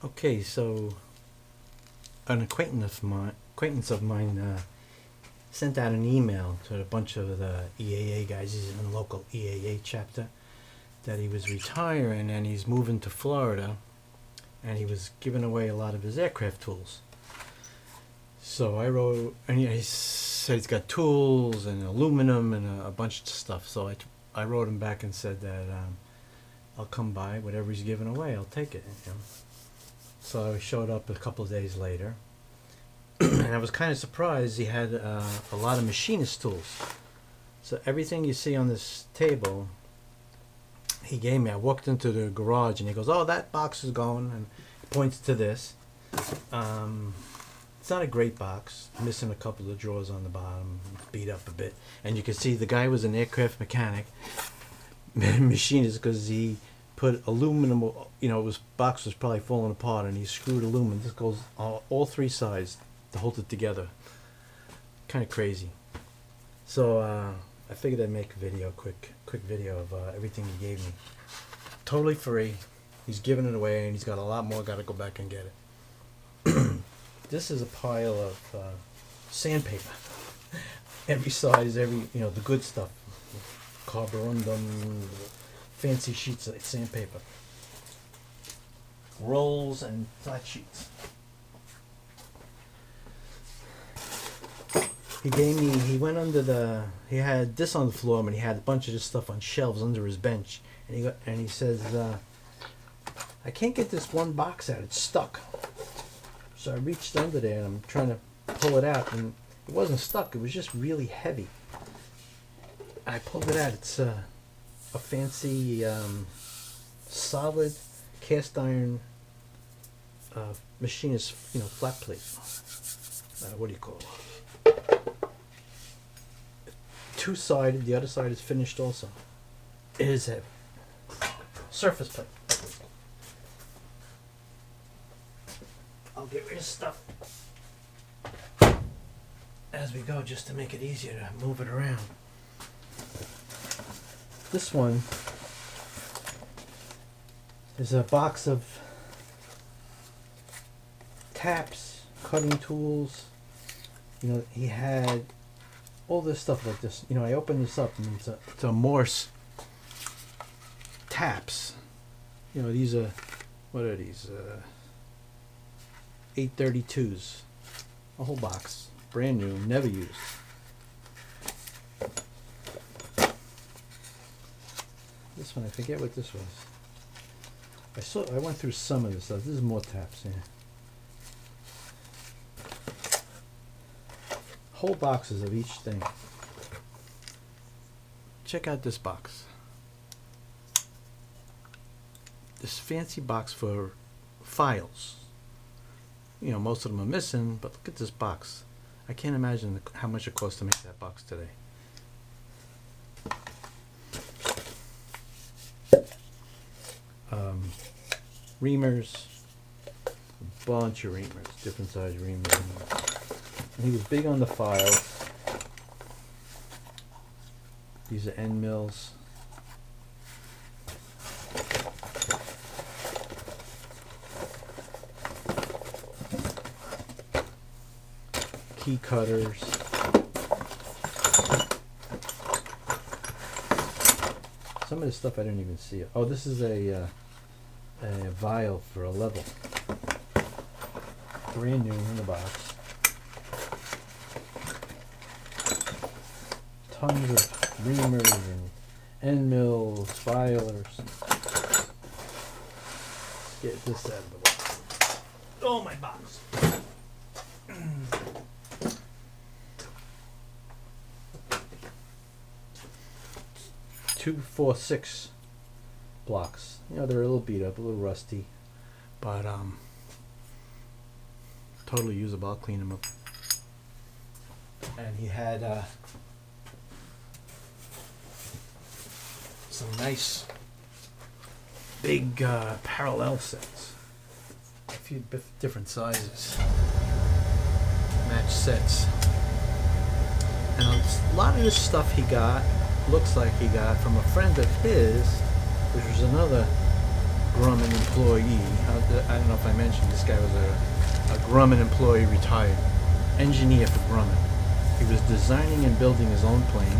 Okay, so an acquaintance of mine sent out an email to a bunch of the EAA guys. He's in the local EAA chapter, that he was retiring and he's moving to Florida, and he was giving away a lot of his aircraft tools. So I wrote, and he said he's got tools and aluminum and a bunch of stuff. So I wrote him back and said that I'll come by, whatever he's giving away, I'll take it. You know? So I showed up a couple of days later, and I was kind of surprised he had a lot of machinist tools. So everything you see on this table, he gave me. I walked into the garage and he goes, "Oh, that box is going," and he points to this. It's not a great box, missing a couple of drawers on the bottom, beat up a bit. And you can see the guy was an aircraft mechanic, machinist, because he put aluminum, you know, his box was probably falling apart, and he screwed aluminum. This goes all three sides to hold it together. Kind of crazy. So I figured I'd make a video, quick video of everything he gave me. Totally free. He's giving it away, and he's got a lot more. Got to go back and get it. This is a pile of sandpaper. Every size, the good stuff. Carborundum, fancy sheets of sandpaper. Rolls and flat sheets. He went under he had this on the floor, but he had a bunch of this stuff on shelves under his bench. And he says, "I can't get this one box out, it's stuck." So I reached under there and I'm trying to pull it out, and it wasn't stuck, it was just really heavy. I pulled it out. It's a fancy solid cast iron machinist, flat plate. What do you call it? Two-sided, the other side is finished also. It is heavy. Surface plate. I'll get rid of stuff as we go, just to make it easier to move it around. This one is a box of taps, cutting tools. He had all this stuff like this. I opened this up, and it's a Morse taps. These are, what are these? 832s. A whole box, brand new, never used. This one, I forget what this was. I went through some of this stuff. This is more taps, yeah. Whole boxes of each thing. Check out this box. This fancy box for files. Most of them are missing, but look at this box. I can't imagine how much it costs to make that box today. Reamers, a bunch of reamers, different size reamers. And he was big on the files. These are end mills. Key cutters. Some of this stuff I didn't even see. Oh, this is a vial for a level. Brand new in the box. Tons of reamers and end mills, filers. Get this out of the box. Oh, my box. 2, 4, 6 blocks. They're a little beat up, a little rusty, but totally usable. I'll clean them up. And he had some nice big parallel sets, a few different sizes, match sets, and a lot of this stuff he got. Looks like he got from a friend of his, which was another Grumman employee. I don't know if I mentioned, this guy was a Grumman employee, retired engineer for Grumman. He was designing and building his own plane.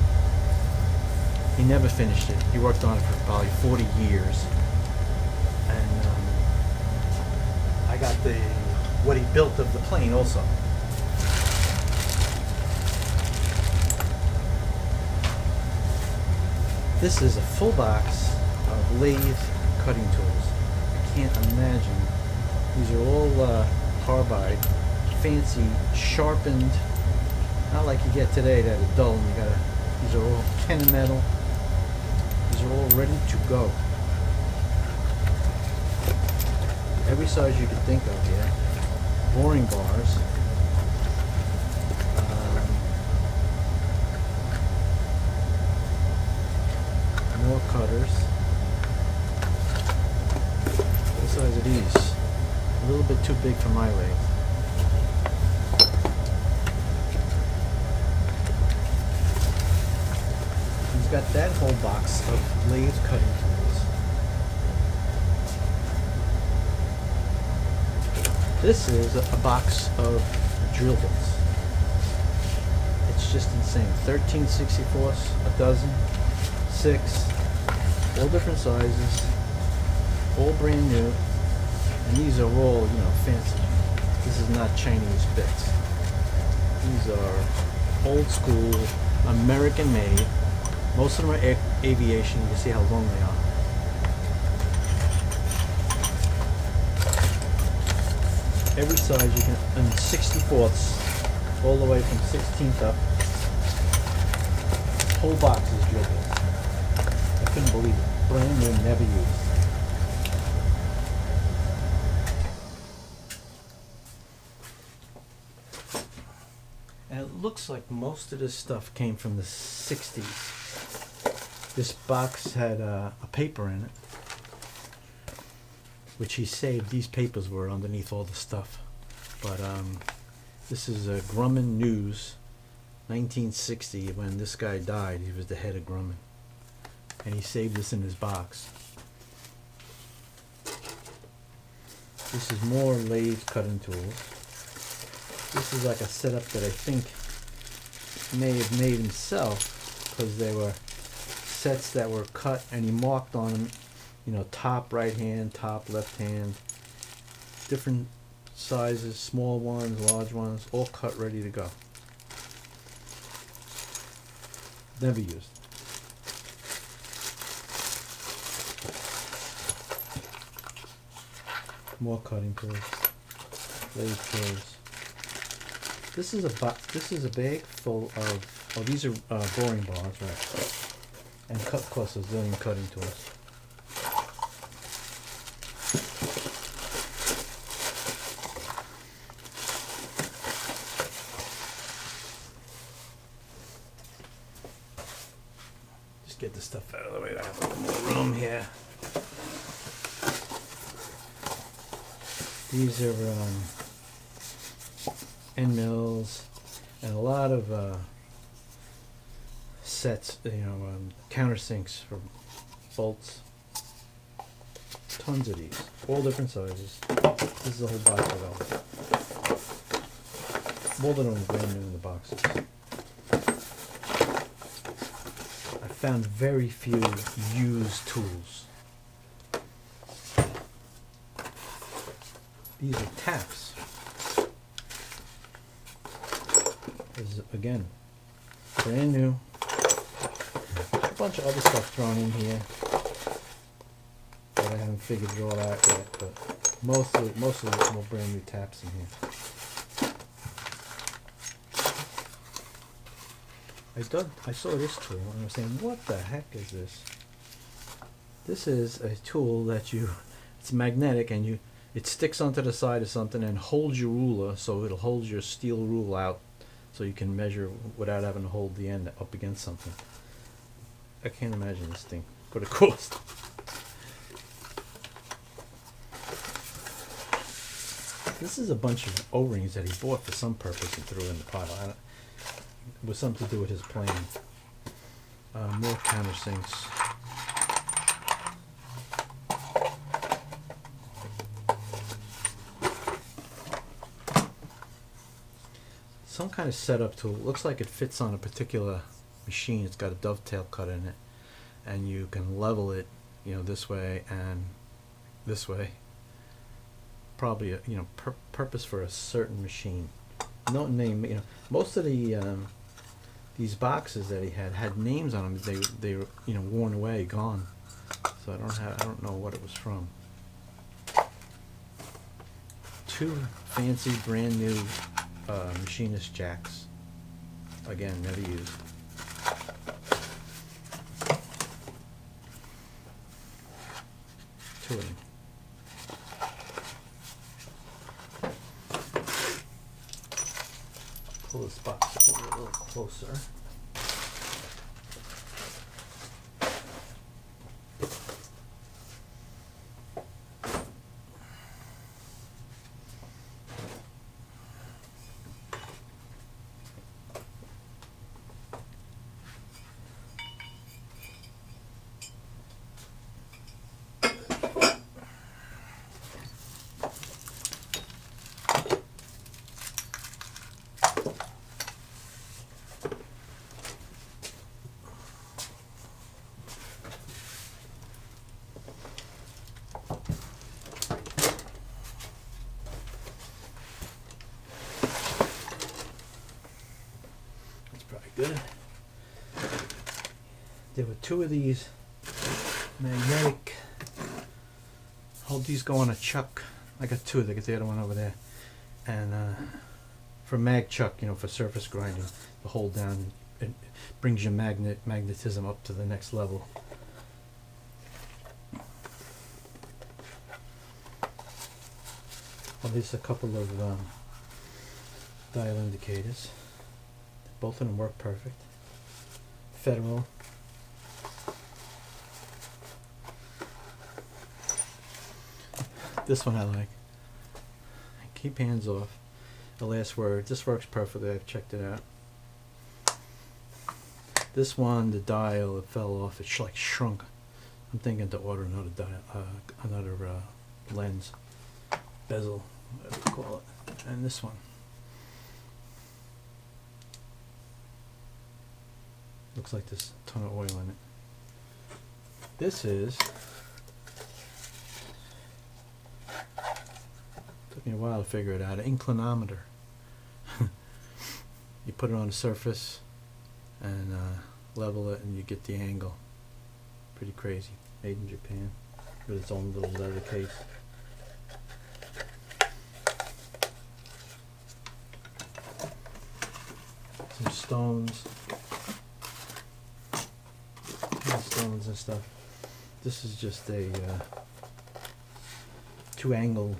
He never finished it. He worked on it for probably 40 years. And I got what he built of the plane also. This is a full box of lathe cutting tools. I can't imagine. These are all carbide, fancy, sharpened, not like you get today that are dull and you gotta, these are all Kennametal. These are all ready to go. Every size you could think of here. Boring bars. More cutters. What size are these? A little bit too big for my lathe. He's got that whole box of lathe cutting tools. This is a box of drill bits. It's just insane. 13 64ths, a dozen, 6, all different sizes, all brand new, and these are all, you know, fancy. This is not Chinese bits. These are old school, American made. Most of them are aviation. You can see how long they are. Every size you can, and 64ths, all the way from 16th up. Whole box is drill bits. I couldn't believe it. Brand new, never used. And it looks like most of this stuff came from the 60s. This box had a paper in it, which he saved. These papers were underneath all the stuff. But this is a Grumman News, 1960. When this guy died, he was the head of Grumman. And he saved this in his box. This is more lathe cutting tools. This is like a setup that I think may have made himself, because they were sets that were cut and he marked on them, you know, top right hand, top left hand, different sizes, small ones, large ones, all cut ready to go. Never used. More cutting tools, lathe tools. This is a bag full of, oh, these are boring bars, right? And cut plus a zillion cutting tools. Just get this stuff out of the way. I have a little more room here. These are end mills and a lot of sets, you know, countersinks for bolts. Tons of these, all different sizes. This is a whole box of them. All of them are brand new in the boxes. I found very few used tools. These are taps. This is, again, brand new. A bunch of other stuff thrown in here, but I haven't figured it all out yet. But most of it's more brand new taps in here. I saw this tool and I was saying, what the heck is this? This is a tool that it's magnetic and it sticks onto the side of something and holds your ruler, so it'll hold your steel rule out so you can measure without having to hold the end up against something. I can't imagine this thing could have cost. This is a bunch of O-rings that he bought for some purpose and threw in the pile. It was something to do with his plane. More countersinks. some kind of setup tool. Looks like it fits on a particular machine. It's got a dovetail cut in it, and you can level it, you know, this way and this way. Probably a, you know, purpose for a certain machine. No name, you know. Most of the these boxes that he had names on them. They were, you know, worn away, gone. So I don't know what it was from. Two fancy brand new Machinist jacks. Again, never used. Two of them. Pull this box a little closer. Good. There were two of these magnetic. Hope these go on a chuck. I got two. They got the other one over there. And for mag chuck, you know, for surface grinding, the hold down, it brings your magnetism up to the next level. Well, there's a couple of dial indicators. Both of them work perfect. Federal. This one I like. Keep hands off. The last word. This works perfectly. I've checked it out. This one, the dial, it fell off. It like shrunk. I'm thinking to order another dial, another lens, bezel, whatever you call it. And this one. Looks like there's a ton of oil in it. This is, took me a while to figure it out, an inclinometer. You put it on the surface and level it and you get the angle. Pretty crazy. Made in Japan with its own little leather case. Some stones. Stones and stuff. This is just a two angle.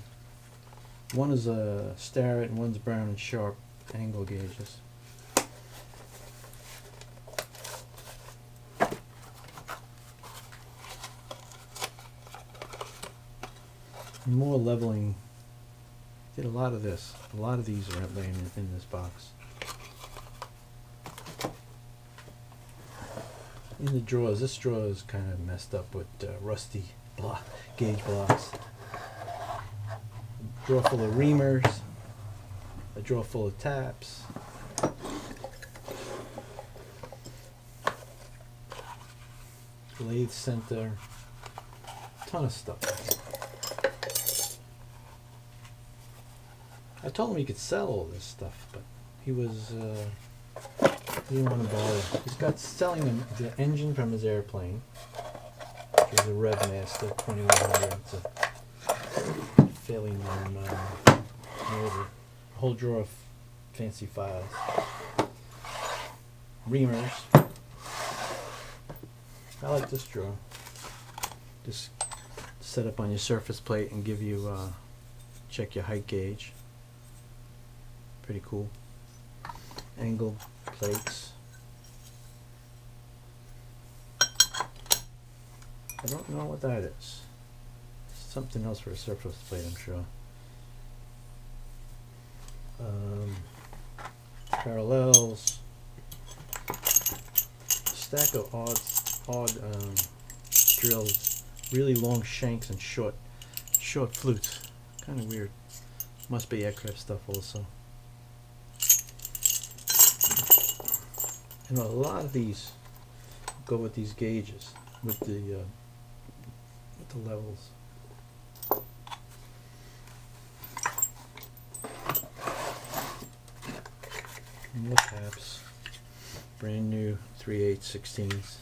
One is a Starrett and one's Brown and Sharp angle gauges. More leveling. Did a lot of this. A lot of these are laying in this box. In the drawers, this drawer is kind of messed up with rusty gauge blocks. A drawer full of reamers, a drawer full of taps, lathe center, ton of stuff. I told him he could sell all this stuff, but he was he didn't want to bother. He's got selling the engine from his airplane, which is a Revmaster 2100. It's a fairly known motor. A whole drawer of fancy files. Reamers. I like this drawer. Just set up on your surface plate and give you check your height gauge. Pretty cool. Angle plates. I don't know what that is. Something else for a surface plate, I'm sure. Parallels. Stack of odd drills. Really long shanks and short flutes. Kind of weird. Must be aircraft stuff also. You know, a lot of these go with these gauges, with the levels. More taps, brand new 3/8/16s.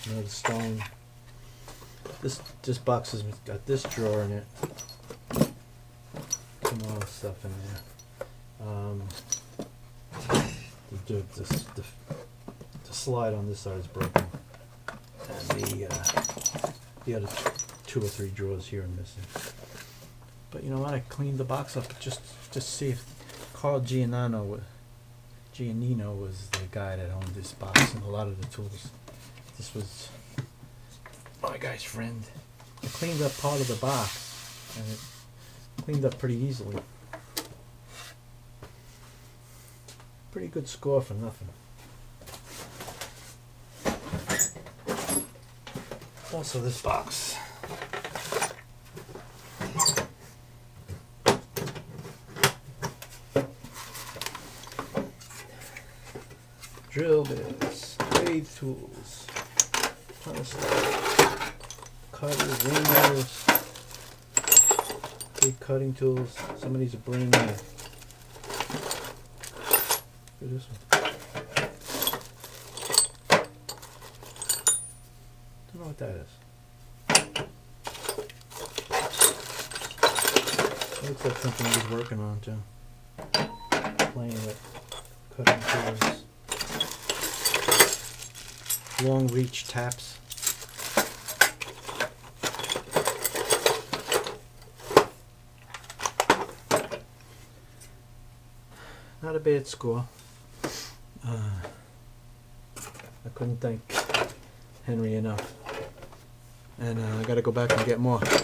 Another stone. This box has got this drawer in it. Some more stuff in there. The slide on this side is broken, and the other two or three drawers here are missing. But you know what? I cleaned the box up just to see if Carl Giannino was the guy that owned this box and a lot of the tools. This was my guy's friend. I cleaned up part of the box, and it cleaned up pretty easily. Pretty good score for nothing. Also, this box. Drill bits, lathe tools, ton of stuff. Cutters, ringers, big cutting tools. Some of these are brand new. Look at this one. Don't know what that is. It looks like something he's working on too. Playing with cutting tools. Long reach taps. Not a bad score. I couldn't thank Henry enough. And I gotta go back and get more.